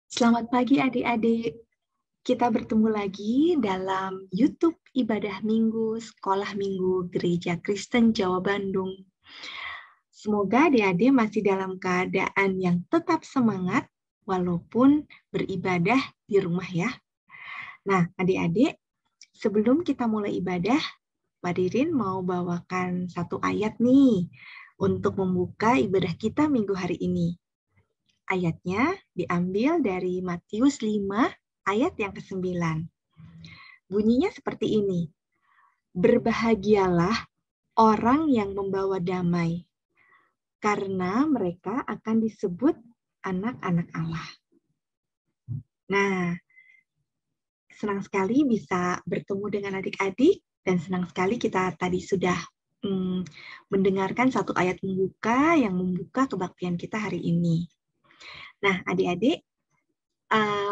Selamat pagi adik-adik. Kita bertemu lagi dalam YouTube Ibadah Minggu Sekolah Minggu Gereja Kristen Jawa Bandung. Semoga adik-adik masih dalam keadaan yang tetap semangat walaupun beribadah di rumah ya. Nah, adik-adik, sebelum kita mulai ibadah, Pak Ririn mau bawakan satu ayat nih untuk membuka ibadah kita minggu hari ini. Ayatnya diambil dari Matius 5 ayat yang ke-9. Bunyinya seperti ini. Berbahagialah orang yang membawa damai, karena mereka akan disebut anak-anak Allah. Nah, senang sekali bisa bertemu dengan adik-adik, dan senang sekali kita tadi sudah mendengarkan satu ayat membuka yang membuka kebaktian kita hari ini. Nah, adik-adik,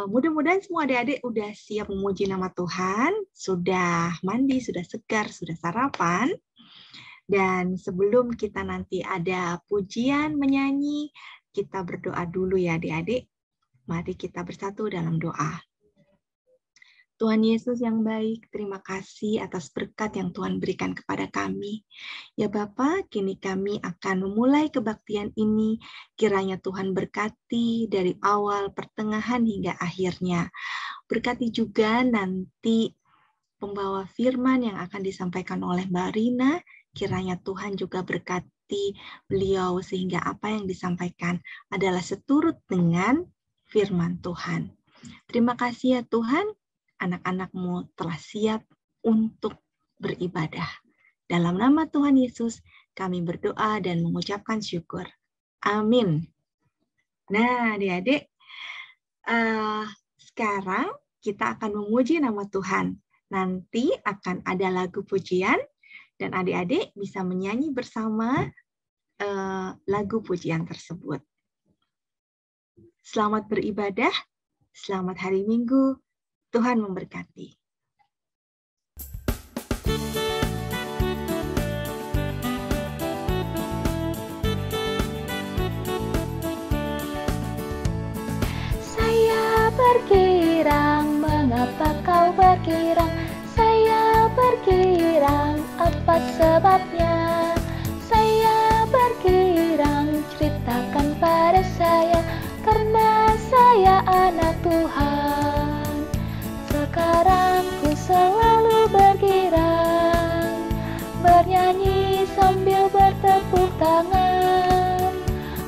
mudah-mudahan semua adik-adik udah siap memuji nama Tuhan, sudah mandi, sudah segar, sudah sarapan. Dan sebelum kita nanti ada pujian menyanyi, kita berdoa dulu ya adik-adik. Mari kita bersatu dalam doa. Tuhan Yesus yang baik, terima kasih atas berkat yang Tuhan berikan kepada kami. Ya Bapa, kini kami akan memulai kebaktian ini. Kiranya Tuhan berkati dari awal, pertengahan, hingga akhirnya. Berkati juga nanti pembawa firman yang akan disampaikan oleh Mbak Rina. Kiranya Tuhan juga berkati beliau sehingga apa yang disampaikan adalah seturut dengan firman Tuhan. Terima kasih ya Tuhan. Anak-anak-Mu telah siap untuk beribadah. Dalam nama Tuhan Yesus, kami berdoa dan mengucapkan syukur. Amin. Nah, adik-adik, sekarang kita akan memuji nama Tuhan. Nanti akan ada lagu pujian, dan adik-adik bisa menyanyi bersama lagu pujian tersebut. Selamat beribadah, selamat hari Minggu. Tuhan memberkati. Saya bergirang, mengapa kau bergirang? Saya bergirang, apa sebabnya? Saya bergirang, ceritakan pada saya, karena saya anak Tuhan. Sekarang ku selalu bergirang, bernyanyi sambil bertepuk tangan,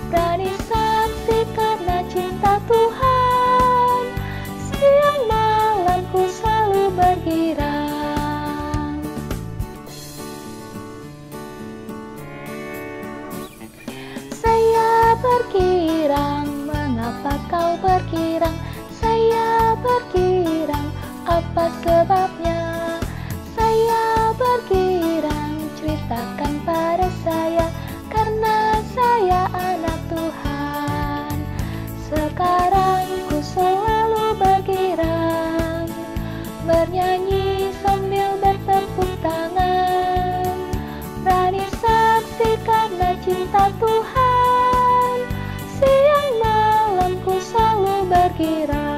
berani saksi karena cinta Tuhan. Siang malam ku selalu bergirang. Saya bergirang, mengapa kau bergirang? Saya bergirang, apa sebabnya? Saya bergirang, ceritakan pada saya, karena saya anak Tuhan. Sekarang ku selalu bergirang, bernyanyi sambil bertepuk tangan, berani saksi karena cinta Tuhan. Siang malam ku selalu bergirang.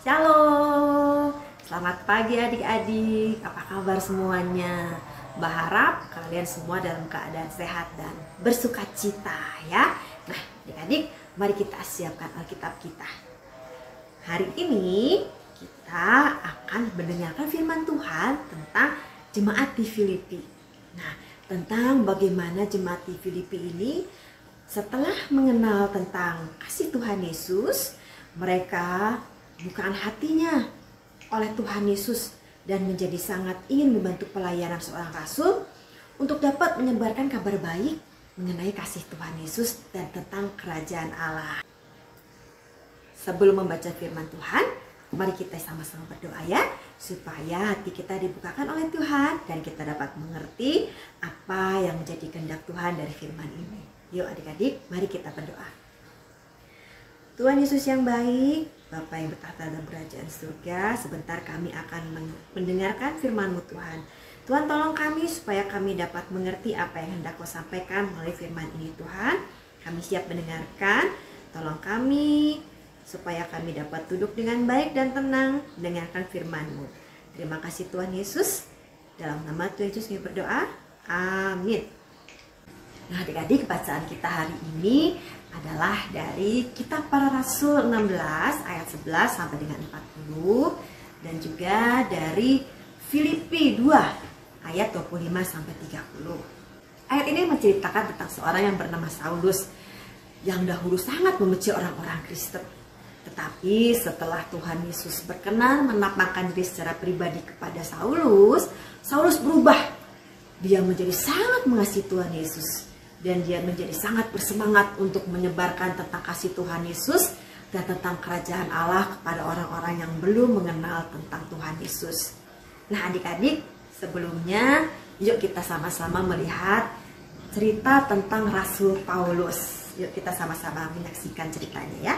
Shalom, selamat pagi adik-adik, apa kabar semuanya? Berharap kalian semua dalam keadaan sehat dan bersuka cita ya. Nah adik-adik, mari kita siapkan Alkitab kita. Hari ini kita akan mendengarkan firman Tuhan tentang jemaat di Filipi. Nah, tentang bagaimana jemaat di Filipi ini setelah mengenal tentang kasih Tuhan Yesus, mereka bukaan hatinya oleh Tuhan Yesus dan menjadi sangat ingin membantu pelayanan seorang rasul untuk dapat menyebarkan kabar baik mengenai kasih Tuhan Yesus dan tentang kerajaan Allah. Sebelum membaca firman Tuhan, mari kita sama-sama berdoa ya, supaya hati kita dibukakan oleh Tuhan dan kita dapat mengerti apa yang menjadi kehendak Tuhan dari firman ini. Yuk adik-adik, mari kita berdoa. Tuhan Yesus yang baik, Bapa yang bertahta dalam kerajaan surga, sebentar kami akan mendengarkan firman-Mu Tuhan. Tuhan tolong kami supaya kami dapat mengerti apa yang hendak Kau sampaikan melalui firman ini Tuhan. Kami siap mendengarkan. Tolong kami supaya kami dapat duduk dengan baik dan tenang mendengarkan firman-Mu. Terima kasih Tuhan Yesus. Dalam nama Tuhan Yesus kami berdoa. Amin. Nah adik-adik, bacaan kita hari ini adalah dari Kitab Para Rasul 16 ayat 11 sampai dengan 40. Dan juga dari Filipi 2 ayat 25 sampai 30. Ayat ini menceritakan tentang seorang yang bernama Saulus yang dahulu sangat membenci orang-orang Kristen. Tetapi setelah Tuhan Yesus berkenan menapakkan diri secara pribadi kepada Saulus, Saulus berubah. Dia menjadi sangat mengasihi Tuhan Yesus. Dan dia menjadi sangat bersemangat untuk menyebarkan tentang kasih Tuhan Yesus dan tentang kerajaan Allah kepada orang-orang yang belum mengenal tentang Tuhan Yesus. Nah adik-adik, sebelumnya yuk kita sama-sama melihat cerita tentang Rasul Paulus. Yuk kita sama-sama menyaksikan ceritanya ya.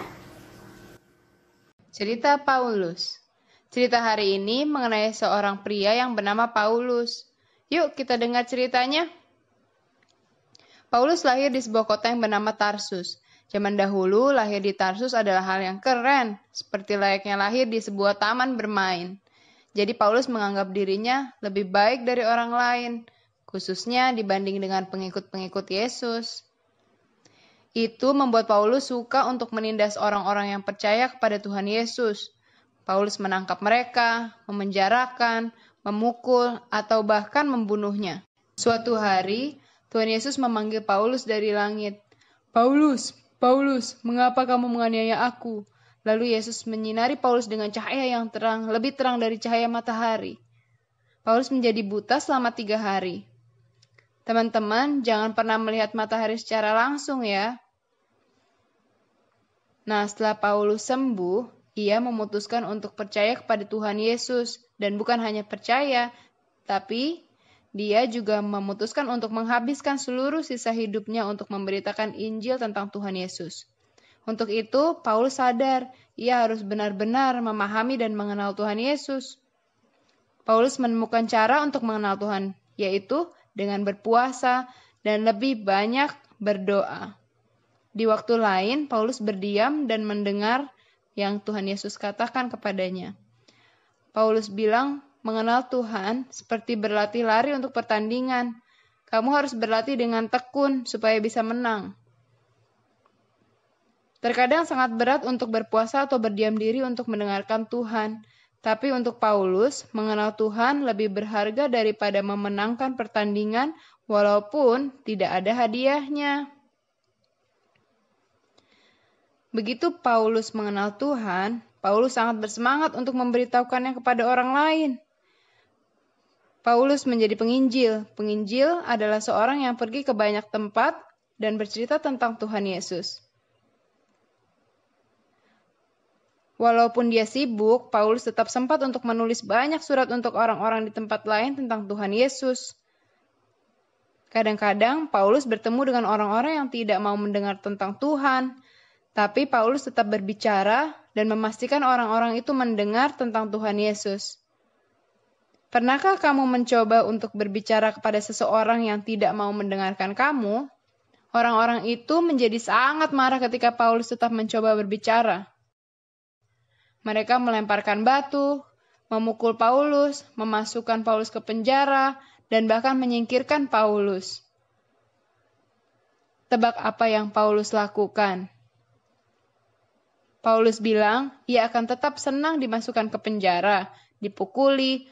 Cerita Paulus. Cerita hari ini mengenai seorang pria yang bernama Paulus. Yuk kita dengar ceritanya. Paulus lahir di sebuah kota yang bernama Tarsus. Zaman dahulu, lahir di Tarsus adalah hal yang keren, seperti layaknya lahir di sebuah taman bermain. Jadi Paulus menganggap dirinya lebih baik dari orang lain, khususnya dibanding dengan pengikut-pengikut Yesus. Itu membuat Paulus suka untuk menindas orang-orang yang percaya kepada Tuhan Yesus. Paulus menangkap mereka, memenjarakan, memukul, atau bahkan membunuhnya. Suatu hari, Tuhan Yesus memanggil Paulus dari langit. Paulus, Paulus, mengapa kamu menganiaya aku? Lalu Yesus menyinari Paulus dengan cahaya yang terang, lebih terang dari cahaya matahari. Paulus menjadi buta selama 3 hari. Teman-teman, jangan pernah melihat matahari secara langsung ya. Nah, setelah Paulus sembuh, ia memutuskan untuk percaya kepada Tuhan Yesus. Dan bukan hanya percaya, tapi dia juga memutuskan untuk menghabiskan seluruh sisa hidupnya untuk memberitakan Injil tentang Tuhan Yesus. Untuk itu, Paulus sadar ia harus benar-benar memahami dan mengenal Tuhan Yesus. Paulus menemukan cara untuk mengenal Tuhan, yaitu dengan berpuasa dan lebih banyak berdoa. Di waktu lain, Paulus berdiam dan mendengar yang Tuhan Yesus katakan kepadanya. Paulus bilang, mengenal Tuhan seperti berlatih lari untuk pertandingan. Kamu harus berlatih dengan tekun supaya bisa menang. Terkadang sangat berat untuk berpuasa atau berdiam diri untuk mendengarkan Tuhan. Tapi untuk Paulus, mengenal Tuhan lebih berharga daripada memenangkan pertandingan walaupun tidak ada hadiahnya. Begitu Paulus mengenal Tuhan, Paulus sangat bersemangat untuk memberitahukannya kepada orang lain. Paulus menjadi penginjil. Penginjil adalah seorang yang pergi ke banyak tempat dan bercerita tentang Tuhan Yesus. Walaupun dia sibuk, Paulus tetap sempat untuk menulis banyak surat untuk orang-orang di tempat lain tentang Tuhan Yesus. Kadang-kadang Paulus bertemu dengan orang-orang yang tidak mau mendengar tentang Tuhan, tapi Paulus tetap berbicara dan memastikan orang-orang itu mendengar tentang Tuhan Yesus. Pernahkah kamu mencoba untuk berbicara kepada seseorang yang tidak mau mendengarkan kamu? Orang-orang itu menjadi sangat marah ketika Paulus tetap mencoba berbicara. Mereka melemparkan batu, memukul Paulus, memasukkan Paulus ke penjara, dan bahkan menyingkirkan Paulus. Tebak apa yang Paulus lakukan? Paulus bilang, ia akan tetap senang dimasukkan ke penjara, dipukuli,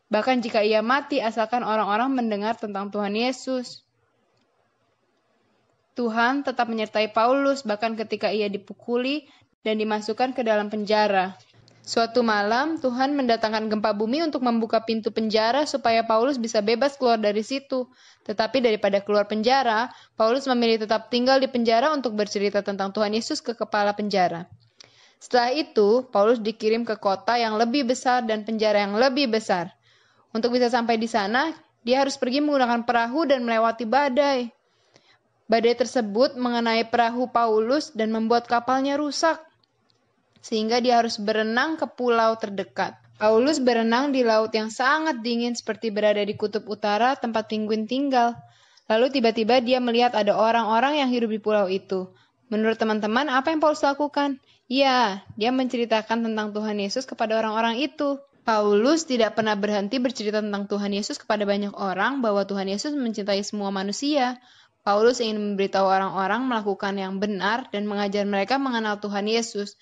bahkan jika ia mati asalkan orang-orang mendengar tentang Tuhan Yesus. Tuhan tetap menyertai Paulus bahkan ketika ia dipukuli dan dimasukkan ke dalam penjara. Suatu malam, Tuhan mendatangkan gempa bumi untuk membuka pintu penjara supaya Paulus bisa bebas keluar dari situ. Tetapi daripada keluar penjara, Paulus memilih tetap tinggal di penjara untuk bercerita tentang Tuhan Yesus ke kepala penjara. Setelah itu, Paulus dikirim ke kota yang lebih besar dan penjara yang lebih besar. Untuk bisa sampai di sana, dia harus pergi menggunakan perahu dan melewati badai. Badai tersebut mengenai perahu Paulus dan membuat kapalnya rusak, sehingga dia harus berenang ke pulau terdekat. Paulus berenang di laut yang sangat dingin seperti berada di kutub utara tempat penguin tinggal. Lalu tiba-tiba dia melihat ada orang-orang yang hidup di pulau itu. Menurut teman-teman, apa yang Paulus lakukan? Ya, dia menceritakan tentang Tuhan Yesus kepada orang-orang itu. Paulus tidak pernah berhenti bercerita tentang Tuhan Yesus kepada banyak orang bahwa Tuhan Yesus mencintai semua manusia. Paulus ingin memberitahu orang-orang melakukan yang benar dan mengajar mereka mengenal Tuhan Yesus.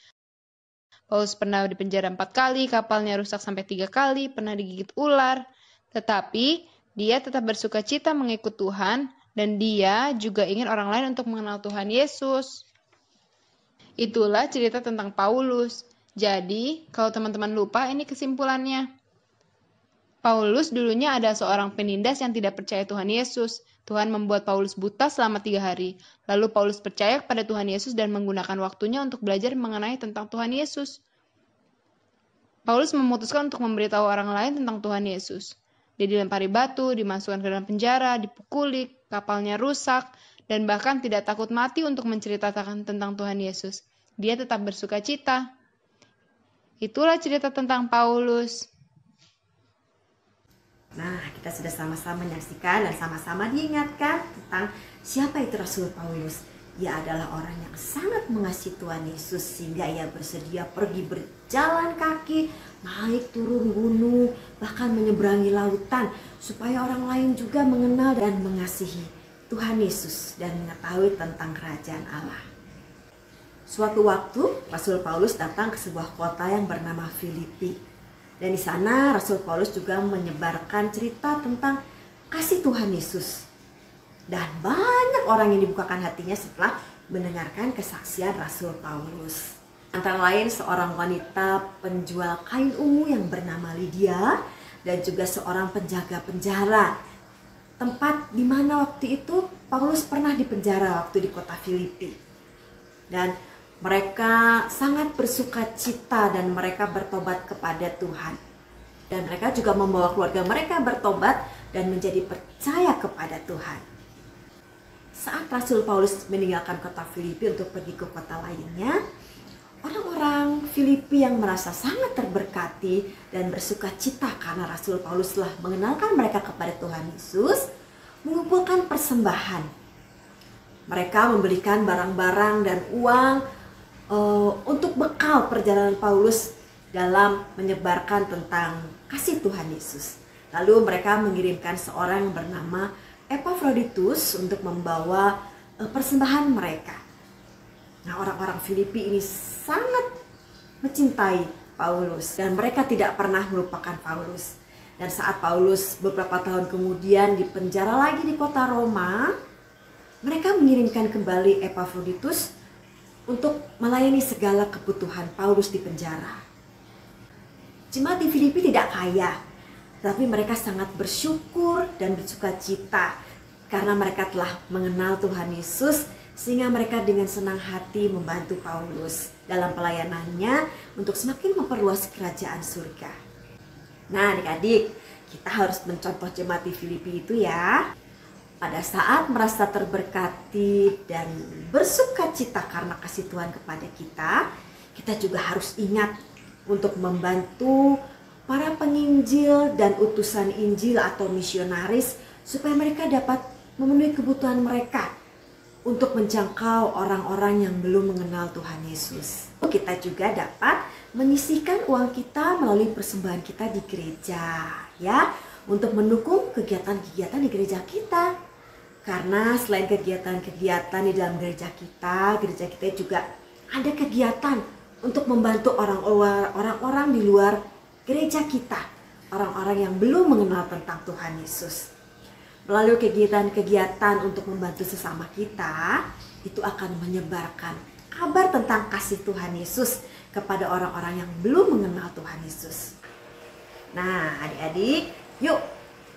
Paulus pernah dipenjara 4 kali, kapalnya rusak sampai 3 kali, pernah digigit ular. Tetapi dia tetap bersuka cita mengikut Tuhan dan dia juga ingin orang lain untuk mengenal Tuhan Yesus. Itulah cerita tentang Paulus. Jadi, kalau teman-teman lupa, ini kesimpulannya. Paulus dulunya adalah seorang penindas yang tidak percaya Tuhan Yesus. Tuhan membuat Paulus buta selama 3 hari. Lalu Paulus percaya kepada Tuhan Yesus dan menggunakan waktunya untuk belajar mengenai tentang Tuhan Yesus. Paulus memutuskan untuk memberitahu orang lain tentang Tuhan Yesus. Dia dilempari batu, dimasukkan ke dalam penjara, dipukuli, kapalnya rusak, dan bahkan tidak takut mati untuk menceritakan tentang Tuhan Yesus. Dia tetap bersuka cita. Itulah cerita tentang Paulus. Nah, kita sudah sama-sama menyaksikan dan sama-sama diingatkan tentang siapa itu Rasul Paulus. Ia adalah orang yang sangat mengasihi Tuhan Yesus sehingga ia bersedia pergi berjalan kaki, naik turun gunung, bahkan menyeberangi lautan supaya orang lain juga mengenal dan mengasihi Tuhan Yesus dan mengetahui tentang kerajaan Allah. Suatu waktu, Rasul Paulus datang ke sebuah kota yang bernama Filipi. Dan di sana Rasul Paulus juga menyebarkan cerita tentang kasih Tuhan Yesus. Dan banyak orang yang dibukakan hatinya setelah mendengarkan kesaksian Rasul Paulus. Antara lain seorang wanita penjual kain ungu yang bernama Lydia dan juga seorang penjaga penjara. Tempat di mana waktu itu Paulus pernah dipenjara waktu di kota Filipi. Dan mereka sangat bersuka cita dan mereka bertobat kepada Tuhan. Dan mereka juga membawa keluarga mereka bertobat dan menjadi percaya kepada Tuhan. Saat Rasul Paulus meninggalkan kota Filipi untuk pergi ke kota lainnya, orang-orang Filipi yang merasa sangat terberkati dan bersuka cita karena Rasul Paulus telah mengenalkan mereka kepada Tuhan Yesus, mengumpulkan persembahan. Mereka memberikan barang-barang dan uang untuk bekal perjalanan Paulus dalam menyebarkan tentang kasih Tuhan Yesus. Lalu mereka mengirimkan seorang yang bernama Epafroditus untuk membawa persembahan mereka. Nah, orang-orang Filipi ini sangat mencintai Paulus dan mereka tidak pernah melupakan Paulus. Dan saat Paulus beberapa tahun kemudian dipenjara lagi di kota Roma, mereka mengirimkan kembali Epafroditus untuk melayani segala kebutuhan Paulus di penjara. Jemaat di Filipi tidak kaya, tapi mereka sangat bersyukur dan bersuka cita karena mereka telah mengenal Tuhan Yesus sehingga mereka dengan senang hati membantu Paulus dalam pelayanannya untuk semakin memperluas kerajaan surga. Nah, adik-adik, kita harus mencontoh jemaat di Filipi itu ya. Pada saat merasa terberkati dan bersuka cita karena kasih Tuhan kepada kita, kita juga harus ingat untuk membantu para penginjil dan utusan Injil atau misionaris supaya mereka dapat memenuhi kebutuhan mereka untuk menjangkau orang-orang yang belum mengenal Tuhan Yesus. Kita juga dapat menyisihkan uang kita melalui persembahan kita di gereja, ya, untuk mendukung kegiatan-kegiatan di gereja kita. Karena selain kegiatan-kegiatan di dalam gereja kita juga ada kegiatan untuk membantu orang-orang di luar gereja kita, orang-orang yang belum mengenal tentang Tuhan Yesus. Melalui kegiatan-kegiatan untuk membantu sesama kita, itu akan menyebarkan kabar tentang kasih Tuhan Yesus kepada orang-orang yang belum mengenal Tuhan Yesus. Nah, adik-adik, yuk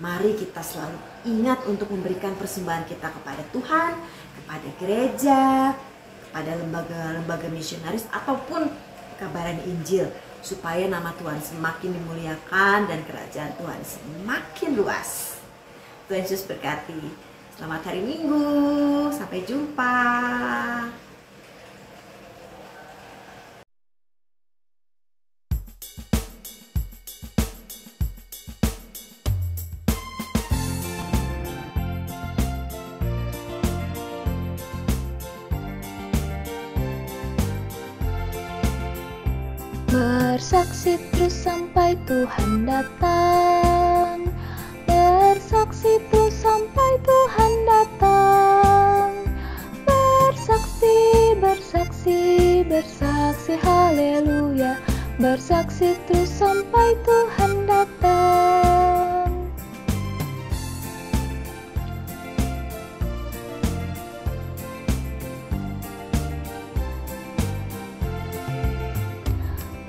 mari kita selalu ingat untuk memberikan persembahan kita kepada Tuhan, kepada gereja, kepada lembaga-lembaga misionaris ataupun kabaran Injil supaya nama Tuhan semakin dimuliakan dan kerajaan Tuhan semakin luas. Tuhan Yesus berkati. Selamat hari Minggu. Sampai jumpa. Bersaksi terus sampai Tuhan datang. Bersaksi terus sampai Tuhan datang. Bersaksi, bersaksi, bersaksi, haleluya. Bersaksi terus sampai Tuhan datang.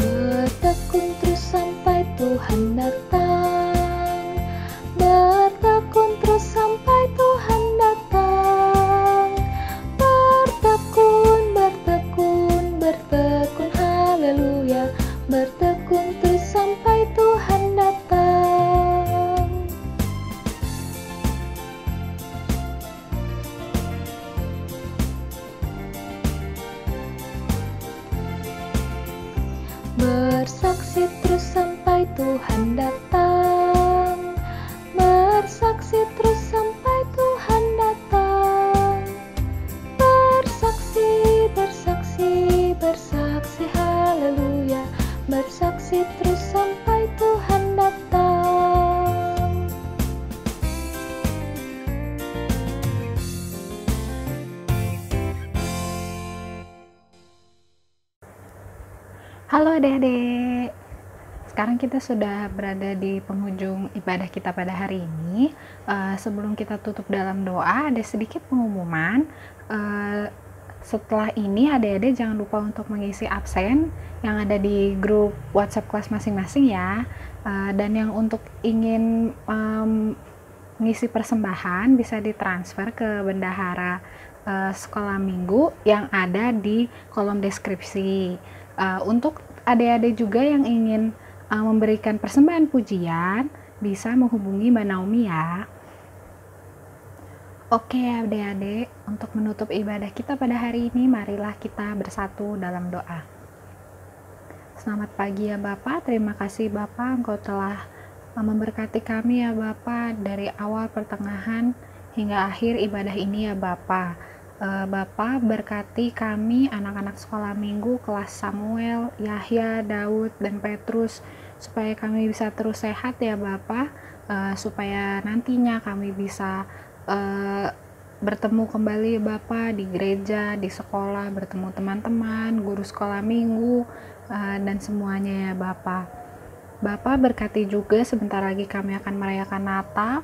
Bertekun terus sampai Tuhan datang. Bertekun terus sampai Tuhan datang. Bertekun, bertekun, bertekun, haleluya. Bertekun terus sampai Tuhan datang. Bersaksi terus sampai Tuhan datang. Bersaksi terus sampai Tuhan datang. Bersaksi, bersaksi, bersaksi, haleluya. Bersaksi terus sampai Tuhan datang. Halo adik-adik, sekarang kita sudah berada di penghujung ibadah kita pada hari ini. Sebelum kita tutup dalam doa, ada sedikit pengumuman. Setelah ini adik-adik jangan lupa untuk mengisi absen yang ada di grup WhatsApp kelas masing-masing ya. Dan yang untuk ingin mengisi persembahan bisa ditransfer ke bendahara sekolah minggu yang ada di kolom deskripsi. Untuk adik-adik juga yang ingin memberikan persembahan pujian bisa menghubungi Mbak Naomi ya. Oke adik-adik, untuk menutup ibadah kita pada hari ini, marilah kita bersatu dalam doa. Selamat pagi ya Bapak, terima kasih Bapak, Engkau telah memberkati kami ya Bapak, dari awal pertengahan hingga akhir ibadah ini ya Bapak. Bapak berkati kami anak-anak sekolah minggu kelas Samuel, Yahya, Daud, dan Petrus, supaya kami bisa terus sehat ya Bapak, supaya nantinya kami bisa bertemu kembali Bapak di gereja, di sekolah, bertemu teman-teman, guru sekolah minggu, dan semuanya ya Bapak. Bapak berkati juga sebentar lagi kami akan merayakan Natal,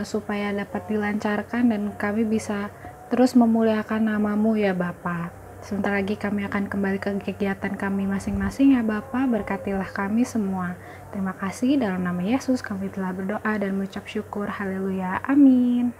supaya dapat dilancarkan dan kami bisa terus memuliakan nama-Mu ya Bapak. Sebentar lagi kami akan kembali ke kegiatan kami masing-masing ya Bapak, berkatilah kami semua. Terima kasih, dalam nama Yesus kami telah berdoa dan mengucap syukur. Haleluya, amin.